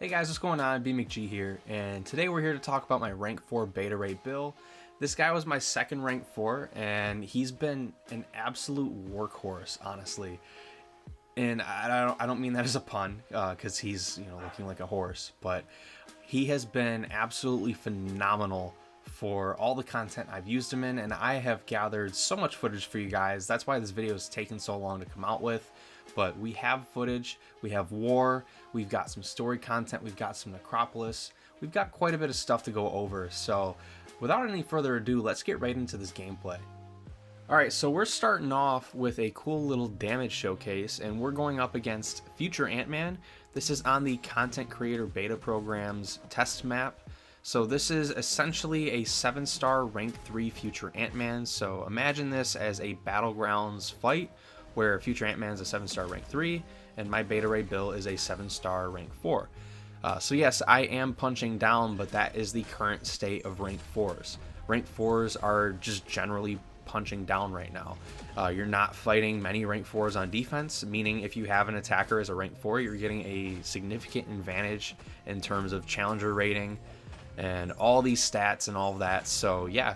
Hey guys, what's going on? BMcG here, and today we're here to talk about my rank 4 beta rate Bill. This guy was my second rank 4, and he's been an absolute workhorse, honestly. And I don't mean that as a pun, because he's looking like a horse, but he has been absolutely phenomenal for all the content I've used him in, and I have gathered so much footage for you guys. That's why this video has taken so long to come out with. But we have footage, we have war, we've got some story content, we've got some Necropolis, we've got quite a bit of stuff to go over. So without any further ado, let's get right into this gameplay. Alright, so we're starting off with a cool little damage showcase, and we're going up against Future Ant-Man. This is on the Content Creator Beta Program's test map. So this is essentially a 7-star rank 3 Future Ant-Man. So imagine this as a Battlegrounds fight, where Future Ant-Man is a 7-star rank 3, and my Beta Ray Bill is a 7-star rank 4. So yes, I am punching down, but that is the current state of rank 4s. Rank 4s are just generally punching down right now. You're not fighting many rank 4s on defense, meaning if you have an attacker as a rank 4, you're getting a significant advantage in terms of challenger rating and all these stats and all of that. So yeah,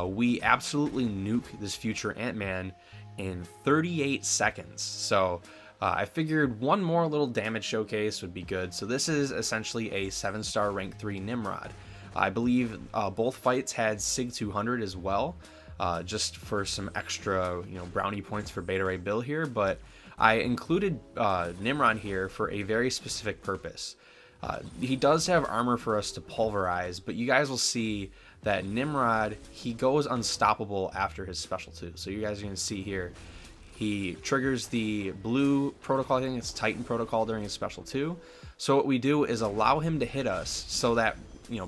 we absolutely nuke this Future Ant-Man in 38 seconds. So I figured one more little damage showcase would be good. So this is essentially a 7-star rank 3 Nimrod. I believe both fights had Sig 200 as well, just for some extra brownie points for Beta Ray Bill here. But I included Nimrod here for a very specific purpose. He does have armor for us to pulverize, but you guys will see that Nimrod, he goes unstoppable after his special 2. So you guys are going to see here, he triggers the blue protocol, I think it's Titan protocol, during his special 2. So what we do is allow him to hit us so that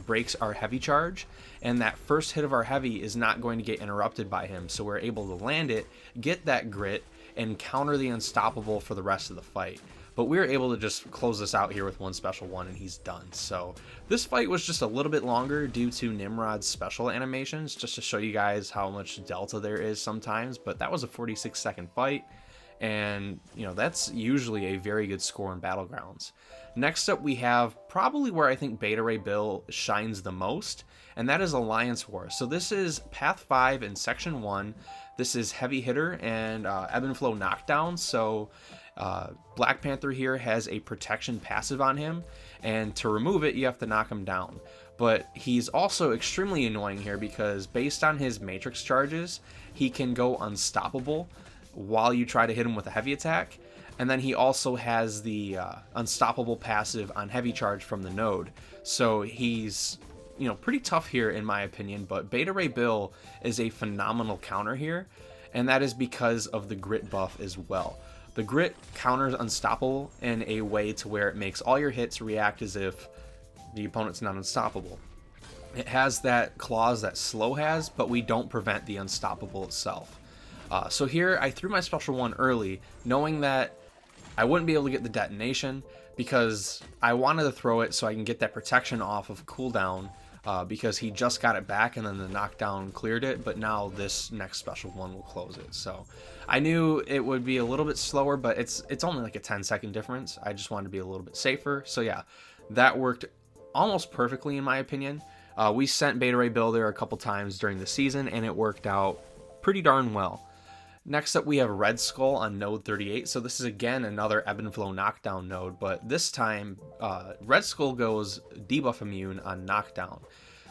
breaks our heavy charge, and that first hit of our heavy is not going to get interrupted by him. So we're able to land it, get that grit, and counter the unstoppable for the rest of the fight. But we were able to just close this out here with one special 1, and he's done. So this fight was just a little bit longer due to Nimrod's special animations, just to show you guys how much delta there is sometimes. But that was a 46-second fight, and that's usually a very good score in Battlegrounds. Next up, we have probably where I think Beta Ray Bill shines the most, and that is Alliance War. So this is Path 5 in Section 1. This is Heavy Hitter and Ebb and Flow Knockdown. So Black Panther here has a protection passive on him, and to remove it you have to knock him down. But he's also extremely annoying here because based on his matrix charges, he can go unstoppable while you try to hit him with a heavy attack. And then he also has the unstoppable passive on heavy charge from the node. So he's pretty tough here in my opinion, but Beta Ray Bill is a phenomenal counter here, and that is because of the grit buff as well. The grit counters unstoppable in a way to where it makes all your hits react as if the opponent's not unstoppable. It has that clause that slow has, but we don't prevent the unstoppable itself. So here I threw my special 1 early, knowing that I wouldn't be able to get the detonation because I wanted to throw it so I can get that protection off of cooldown, because he just got it back and then the knockdown cleared it, but now this next special 1 will close it. So I knew it would be a little bit slower, but it's only like a 10-second difference. I just wanted to be a little bit safer. So yeah, that worked almost perfectly in my opinion. We sent Beta Ray Bill there a couple times during the season, and it worked out pretty darn well. Next up, we have Red Skull on node 38. So this is again another Ebb and Flow knockdown node, but this time Red Skull goes debuff immune on knockdown,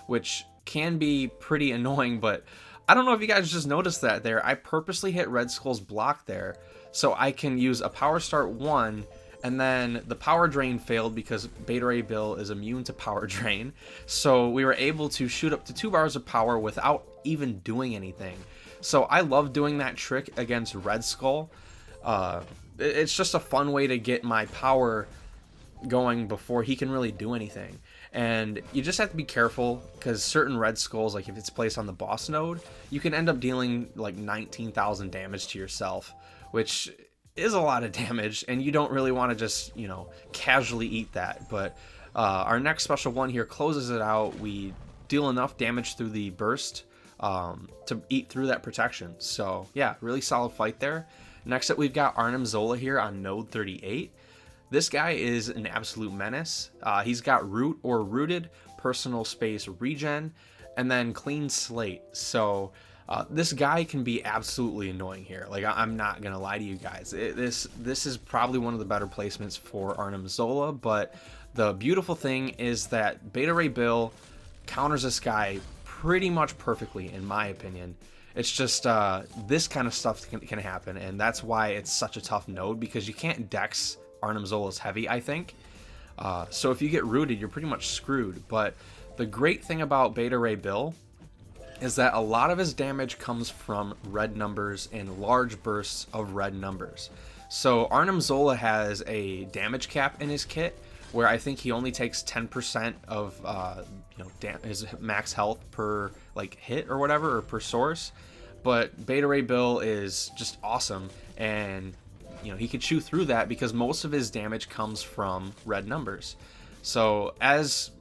which can be pretty annoying. But I don't know if you guys just noticed that there. I purposely hit Red Skull's block there so I can use a power start 1, and then the power drain failed because Beta Ray Bill is immune to power drain. So we were able to shoot up to 2 bars of power without even doing anything. So I love doing that trick against Red Skull. It's just a fun way to get my power going before he can really do anything. And you just have to be careful because certain Red Skulls, like if it's placed on the boss node, you can end up dealing like 19,000 damage to yourself, which is a lot of damage, and you don't really want to just casually eat that. But our next special 1 here closes it out. We deal enough damage through the burst to eat through that protection. So yeah, really solid fight there. Next up, we've got Arnim Zola here on node 38. This guy is an absolute menace. He's got root or rooted, personal space regen, and then clean slate. So this guy can be absolutely annoying here. Like, I'm not gonna lie to you guys. This is probably one of the better placements for Arnim Zola, but the beautiful thing is that Beta Ray Bill counters this guy pretty much perfectly, in my opinion. It's just this kind of stuff can happen, and that's why it's such a tough node, because you can't dex Arnim Zola's heavy, I think. So if you get rooted, you're pretty much screwed. But the great thing about Beta Ray Bill is that a lot of his damage comes from red numbers and large bursts of red numbers. So Arnim Zola has a damage cap in his kit, where I think he only takes 10% of his max health per like hit or whatever, or per source. But Beta Ray Bill is just awesome, and he could chew through that because most of his damage comes from red numbers. So as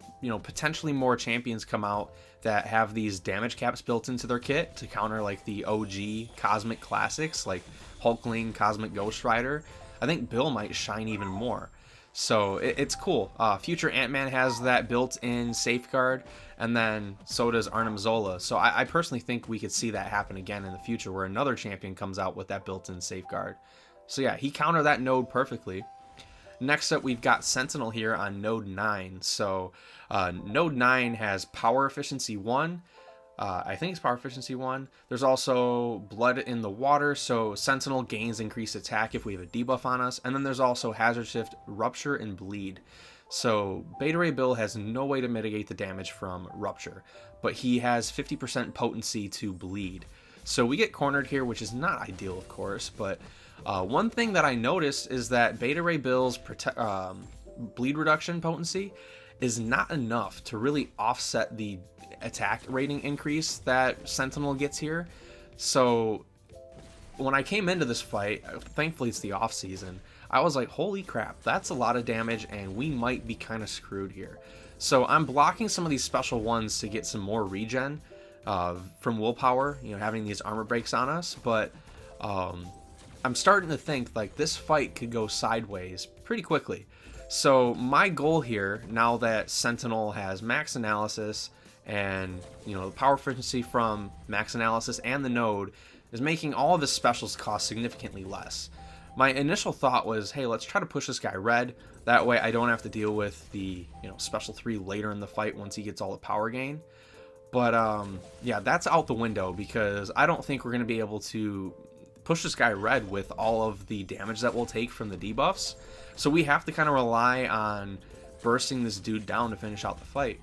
potentially more champions come out that have these damage caps built into their kit to counter like the OG Cosmic Classics like Hulkling, Cosmic Ghost Rider, I think Bill might shine even more. So it's cool. Future Ant-Man has that built-in safeguard, and then so does Arnim Zola. So I personally think we could see that happen again in the future, where another champion comes out with that built-in safeguard. So yeah, he countered that node perfectly. Next up, we've got Sentinel here on node 9. So node 9 has power efficiency 1. I think it's power efficiency 1. There's also blood in the water, so Sentinel gains increased attack if we have a debuff on us. And then there's also hazard shift, rupture, and bleed. So Beta Ray Bill has no way to mitigate the damage from rupture, but he has 50% potency to bleed. So we get cornered here, which is not ideal, of course, but one thing that I noticed is that Beta Ray Bill's bleed reduction potency is not enough to really offset the attack rating increase that Sentinel gets here. So when I came into this fight, thankfully it's the off season, I was like, holy crap, that's a lot of damage, and we might be kind of screwed here. So I'm blocking some of these special ones to get some more regen from willpower, having these armor breaks on us, but I'm starting to think like this fight could go sideways pretty quickly. So my goal here, now that Sentinel has max analysis and the power efficiency from max analysis and the node, is making all of his specials cost significantly less. My initial thought was, hey, let's try to push this guy red. That way I don't have to deal with the special 3 later in the fight once he gets all the power gain. But yeah, that's out the window, because I don't think we're going to be able to push this guy red with all of the damage that we'll take from the debuffs. So we have to kind of rely on bursting this dude down to finish out the fight.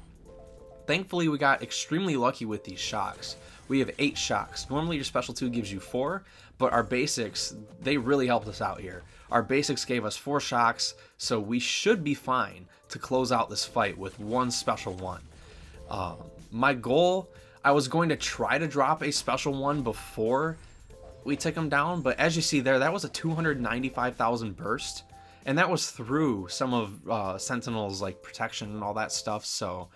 Thankfully, we got extremely lucky with these shocks. We have 8 shocks. Normally your special 2 gives you 4, but our basics, they really helped us out here. Our basics gave us 4 shocks, so we should be fine to close out this fight with 1 special 1. My goal, I was going to try to drop a special 1 before we took him down, but as you see there, that was a 295,000 burst, and that was through some of Sentinel's like protection and all that stuff, so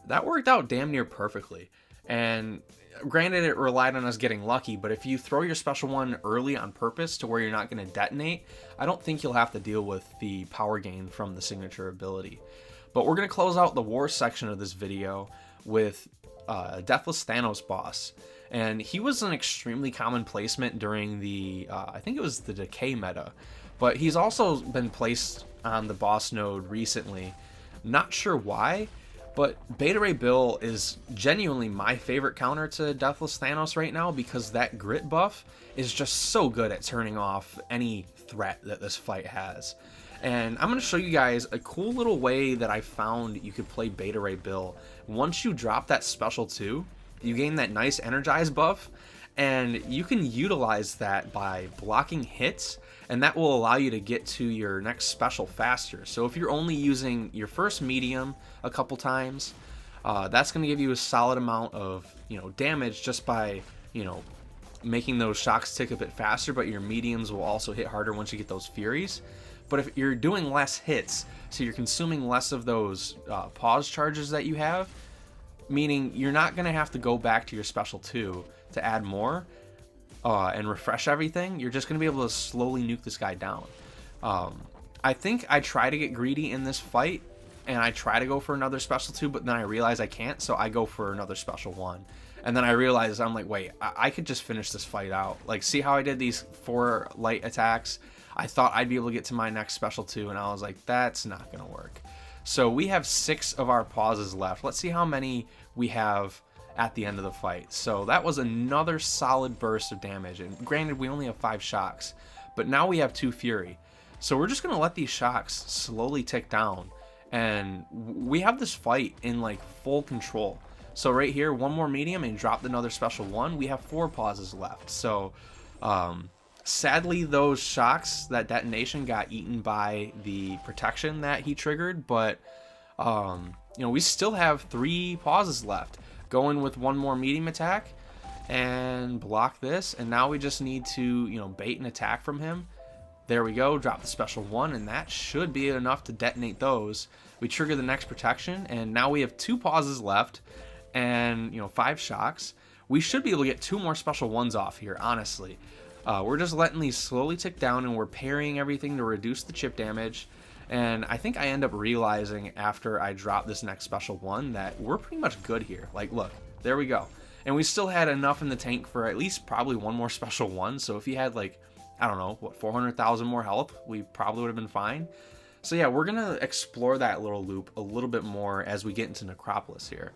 that worked out damn near perfectly. And granted, it relied on us getting lucky, but if you throw your special 1 early on purpose to where you're not going to detonate, I don't think you'll have to deal with the power gain from the signature ability. But we're going to close out the war section of this video with Deathless Thanos boss. And he was an extremely common placement during the, I think it was the Decay meta. But he's also been placed on the boss node recently. Not sure why, but Beta Ray Bill is genuinely my favorite counter to Deathless Thanos right now, because that grit buff is just so good at turning off any threat that this fight has. And I'm going to show you guys a cool little way that I found you could play Beta Ray Bill. Once you drop that special 2, you gain that nice energize buff, and you can utilize that by blocking hits, and that will allow you to get to your next special faster. So if you're only using your first medium a couple times, that's going to give you a solid amount of damage just by making those shocks tick a bit faster, but your mediums will also hit harder once you get those furies. But if you're doing less hits, so you're consuming less of those pause charges that you have, meaning you're not going to have to go back to your special 2 to add more and refresh everything. You're just going to be able to slowly nuke this guy down. I think I try to get greedy in this fight, and I try to go for another special 2, but then I realize I can't, so I go for another special 1. And then I realize, I'm like, wait, I could just finish this fight out. Like, see how I did these 4 light attacks? I thought I'd be able to get to my next special 2, and I was like, that's not going to work. So we have 6 of our pauses left. Let's see how many we have at the end of the fight. So that was another solid burst of damage. And granted, we only have 5 shocks, but now we have 2 fury. So we're just going to let these shocks slowly tick down. And we have this fight in like full control. So right here, 1 more medium and dropped another special 1. We have 4 pauses left. So sadly, those shocks, that detonation got eaten by the protection that he triggered. But you know, we still have 3 pauses left. Going with 1 more medium attack and block this. And now we just need to, you know, bait an attack from him. There we go, drop the special 1, and that should be enough to detonate those. We trigger the next protection, and now we have 2 pauses left, and, you know, 5 shocks. We should be able to get 2 more special 1s off here, honestly. We're just letting these slowly tick down, and we're parrying everything to reduce the chip damage. And I think I end up realizing after I drop this next special 1 that we're pretty much good here. Like, look, there we go. And we still had enough in the tank for at least probably 1 more special 1, so if he had, like, I don't know, what, 400,000 more health, we probably would have been fine. So yeah, we're going to explore that little loop a little bit more as we get into Necropolis here.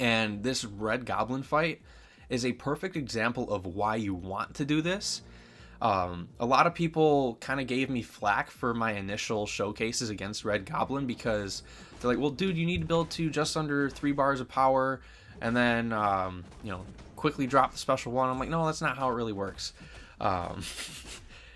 And this red goblin fight is a perfect example of why you want to do this. A lot of people kind of gave me flack for my initial showcases against red goblin because they're like, well, dude, you need to build to just under 3 bars of power and then, you know, quickly drop the special 1. I'm like, no, that's not how it really works.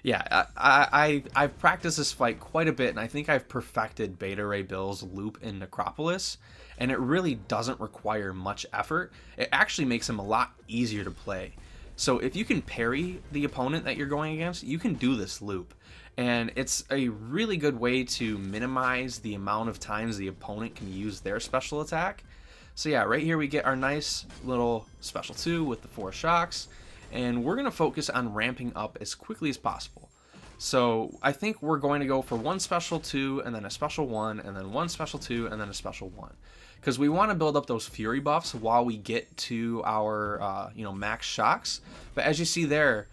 Yeah, I've practiced this fight quite a bit, and I think I've perfected Beta Ray Bill's loop in Necropolis, and it really doesn't require much effort. It actually makes him a lot easier to play. So if you can parry the opponent that you're going against, you can do this loop. And it's a really good way to minimize the amount of times the opponent can use their special attack. So yeah, right here we get our nice little special 2 with the 4 shocks. And we're going to focus on ramping up as quickly as possible. So I think we're going to go for 1 special 2, and then a special 1, and then 1 special 2, and then a special 1. Because we want to build up those fury buffs while we get to our you know, max shocks. But as you see there,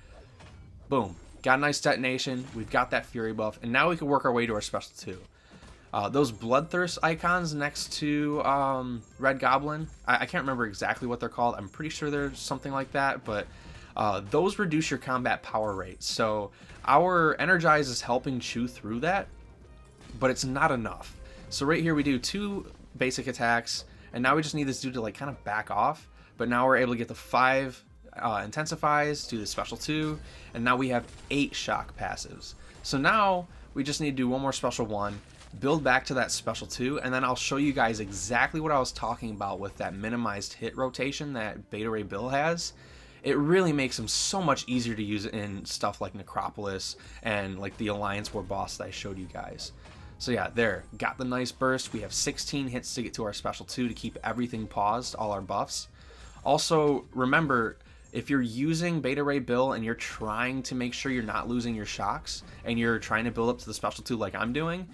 boom, got a nice detonation. We've got that fury buff, and now we can work our way to our special 2. Those bloodthirst icons next to Red Goblin, I can't remember exactly what they're called. I'm pretty sure there's something like that, but those reduce your combat power rate. So our Energize is helping chew through that, but it's not enough. So right here we do 2 basic attacks, and now we just need this dude to like kind of back off. But now we're able to get the 5 intensifies, do the special 2, and now we have 8 shock passives. So now we just need to do 1 more special 1, build back to that special 2, and then I'll show you guys exactly what I was talking about with that minimized hit rotation that Beta Ray Bill has. It really makes him so much easier to use in stuff like Necropolis and like the Alliance War boss that I showed you guys. So yeah, there, got the nice burst. We have 16 hits to get to our special 2 to keep everything paused, all our buffs. Also, remember, if you're using Beta Ray Bill and you're trying to make sure you're not losing your shocks and you're trying to build up to the special 2 like I'm doing,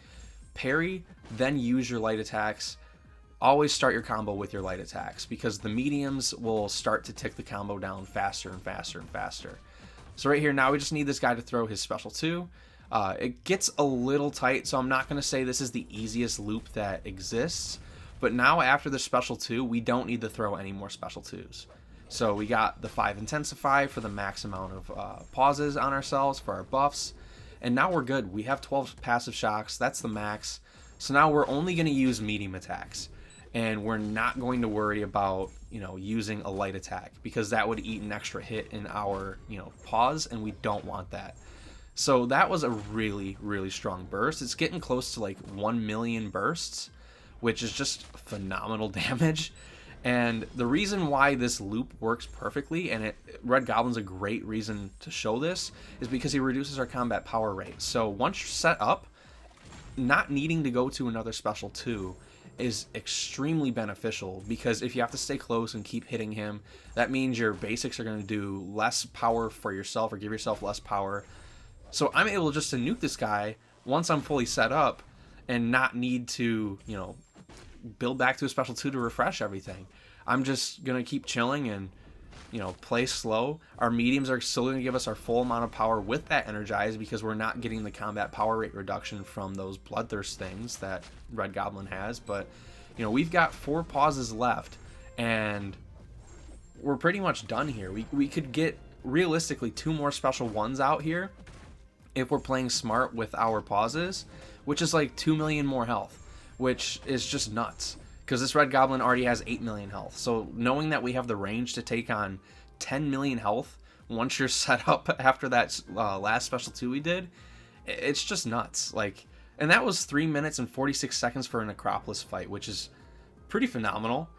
parry, then use your light attacks. Always start your combo with your light attacks because the mediums will start to tick the combo down faster and faster and faster. So right here now we just need this guy to throw his special 2. It gets a little tight, so I'm not going to say this is the easiest loop that exists, but now after the special 2 we don't need to throw any more special 2s. So we got the 5 intensify for the max amount of pauses on ourselves for our buffs, and now we're good. We have 12 passive shocks, that's the max. So now we're only going to use medium attacks. And we're not going to worry about, you know, using a light attack because that would eat an extra hit in our, you know, pause, and we don't want that. So that was a really, really strong burst. It's getting close to like 1 million bursts, which is just phenomenal damage. And the reason why this loop works perfectly, and Red Goblin's a great reason to show this, is because he reduces our combat power rate. So once you're set up, not needing to go to another special 2 is extremely beneficial because if you have to stay close and keep hitting him, that means your basics are going to do less power for yourself or give yourself less power. So I'm able just to nuke this guy once I'm fully set up and not need to, build back to a special 2 to refresh everything, I'm just going to keep chilling and, play slow. Our mediums are still going to give us our full amount of power with that energize, because we're not getting the combat power rate reduction from those bloodthirst things that Red Goblin has. But, we've got 4 pauses left, and we're pretty much done here. We could get, realistically, 2 more special 1s out here if we're playing smart with our pauses, which is like 2 million more health, which is just nuts, because this Red Goblin already has 8 million health. So knowing that we have the range to take on 10 million health once you're set up after that last special 2 we did, it's just nuts. Like, and that was 3 minutes and 46 seconds for a Necropolis fight, which is pretty phenomenal.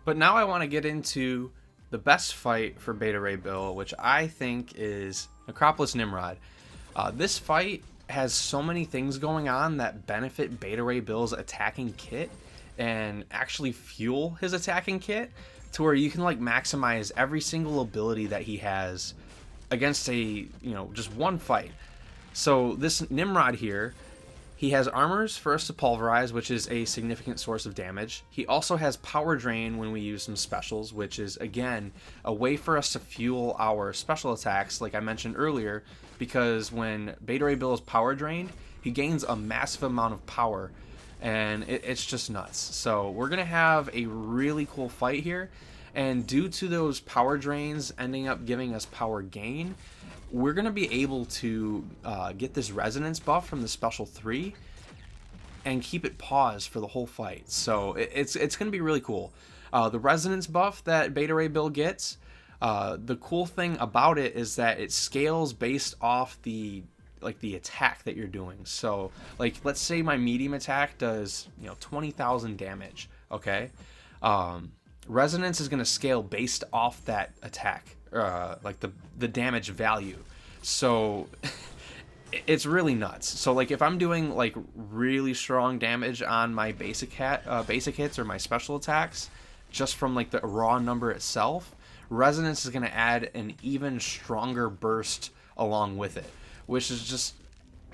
But now I want to get into the best fight for Beta Ray Bill, which I think is Necropolis Nimrod. This fight has so many things going on that benefit Beta Ray Bill's attacking kit and actually fuel his attacking kit, to where you can like maximize every single ability that he has against a, just one fight. So this Nimrod here, he has armors for us to pulverize, which is a significant source of damage. He also has power drain when we use some specials, which is, again, a way for us to fuel our special attacks, like I mentioned earlier, because when Beta Ray Bill is power drained, he gains a massive amount of power, and it's just nuts. So we're going to have a really cool fight here, and due to those power drains ending up giving us power gain, we're going to be able to get this resonance buff from the special 3 and keep it paused for the whole fight. So it's going to be really cool. The resonance buff that Beta Ray Bill gets, the cool thing about it is that it scales based off the attack that you're doing. So like, let's say my medium attack does 20,000 damage, okay? Resonance is going to scale based off that attack, like the damage value. So it's really nuts. So like, if I'm doing like really strong damage on my basic hits or my special attacks, just from like the raw number itself, resonance is going to add an even stronger burst along with it, which is just,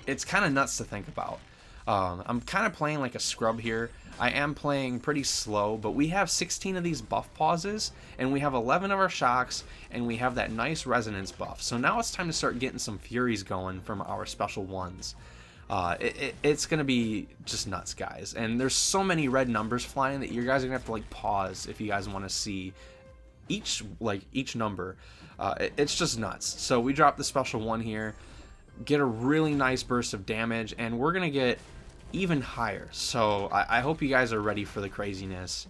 it's kind of nuts to think about. I'm kind of playing like a scrub here. I am playing pretty slow, but we have 16 of these buff pauses, and we have 11 of our shocks, and we have that nice resonance buff. So now it's time to start getting some furies going from our special 1s. It's going to be just nuts, guys. And there's so many red numbers flying that you guys are going to have to like pause if you guys want to see each number. It's just nuts. So we dropped the special 1 here, get a really nice burst of damage, and we're going to get even higher. So I hope you guys are ready for the craziness.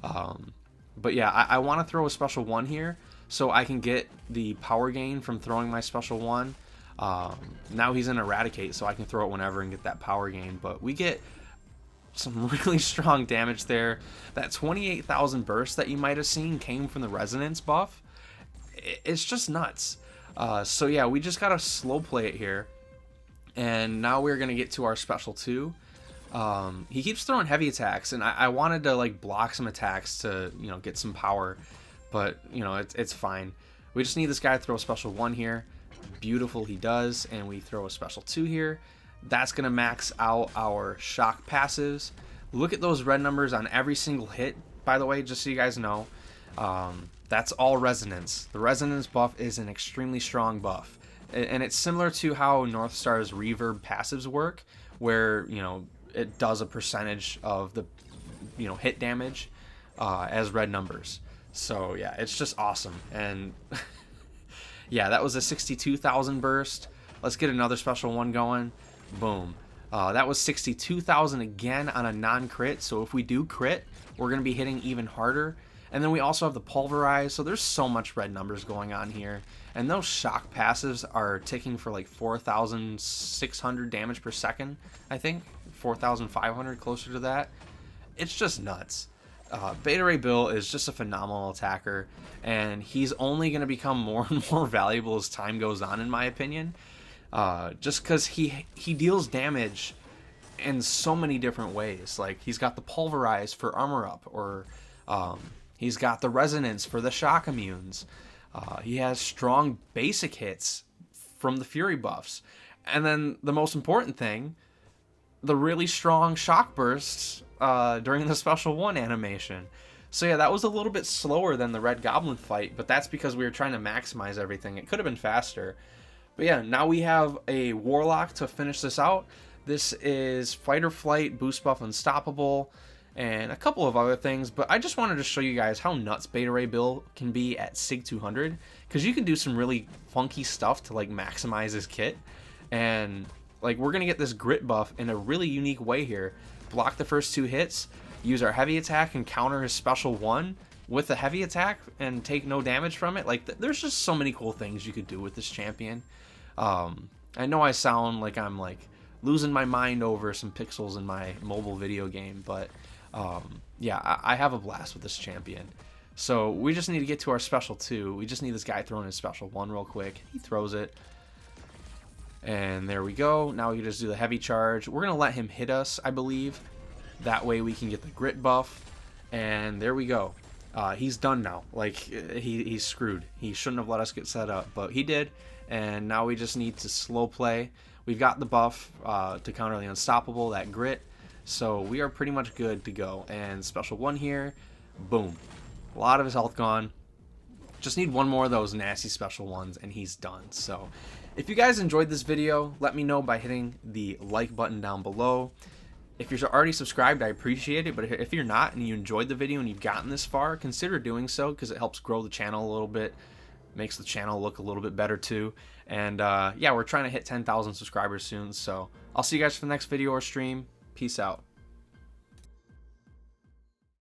But yeah, I want to throw a special 1 here so I can get the power gain from throwing my special 1. Now he's in Eradicate, so I can throw it whenever and get that power gain. But we get some really strong damage there. That 28,000 burst that you might have seen came from the resonance buff. It's just nuts. So yeah, we just gotta slow play it here. And now we're gonna get to our special 2. He keeps throwing heavy attacks, and I wanted to like block some attacks to get some power, but it's fine. We just need this guy to throw a special 1 here. Beautiful, he does. And we throw a special 2 here. That's gonna max out our shock passives. Look at those red numbers on every single hit, by the way, just so you guys know. That's all resonance. The resonance buff is an extremely strong buff, and it's similar to how Northstar's reverb passives work, where it does a percentage of the hit damage as red numbers. So yeah, it's just awesome. And yeah, that was a 62,000 burst. Let's get another special 1 going. Boom. That was 62,000 again on a non-crit. So if we do crit, we're going to be hitting even harder. And then we also have the pulverize. So there's so much red numbers going on here. And those shock passives are ticking for like 4,600 damage per second, I think. 4,500, closer to that. It's just nuts. Beta Ray Bill is just a phenomenal attacker, and he's only going to become more and more valuable as time goes on, in my opinion. Just because he deals damage in so many different ways. Like, he's got the pulverize for armor up, or he's got the resonance for the shock immunes. He has strong basic hits from the fury buffs. And then the most important thing, the really strong shock bursts during the special 1 animation. So yeah, that was a little bit slower than the Red Goblin fight, but that's because we were trying to maximize everything. It could have been faster. But yeah, now we have a Warlock to finish this out. This is Fight or Flight, Boost Buff Unstoppable, and a couple of other things. But I just wanted to show you guys how nuts Beta Ray Bill can be at Sig 200, because you can do some really funky stuff to like maximize his kit. And like, we're gonna get this grit buff in a really unique way here. Block the first 2 hits, use our heavy attack and counter his special 1 with the heavy attack and take no damage from it. Like, there's just so many cool things you could do with this champion. I know I sound like I'm like losing my mind over some pixels in my mobile video game, but yeah, I have a blast with this champion. So we just need to get to our special 2. We just need this guy throwing his special 1 real quick. He throws it. And there we go. Now we can just do the heavy charge. We're going to let him hit us, I believe. That way we can get the grit buff. And there we go. He's done now. Like, he's screwed. He shouldn't have let us get set up, but he did. And now we just need to slow play. We've got the buff to counter the unstoppable, that grit. So we are pretty much good to go. And special 1 here. Boom. A lot of his health gone. Just need one more of those nasty special 1s and he's done. So if you guys enjoyed this video, let me know by hitting the like button down below. If you're already subscribed, I appreciate it, but if you're not and you enjoyed the video and you've gotten this far, consider doing so, because it helps grow the channel a little bit, makes the channel look a little bit better too. And yeah, we're trying to hit 10,000 subscribers soon, so I'll see you guys for the next video or stream. Peace out.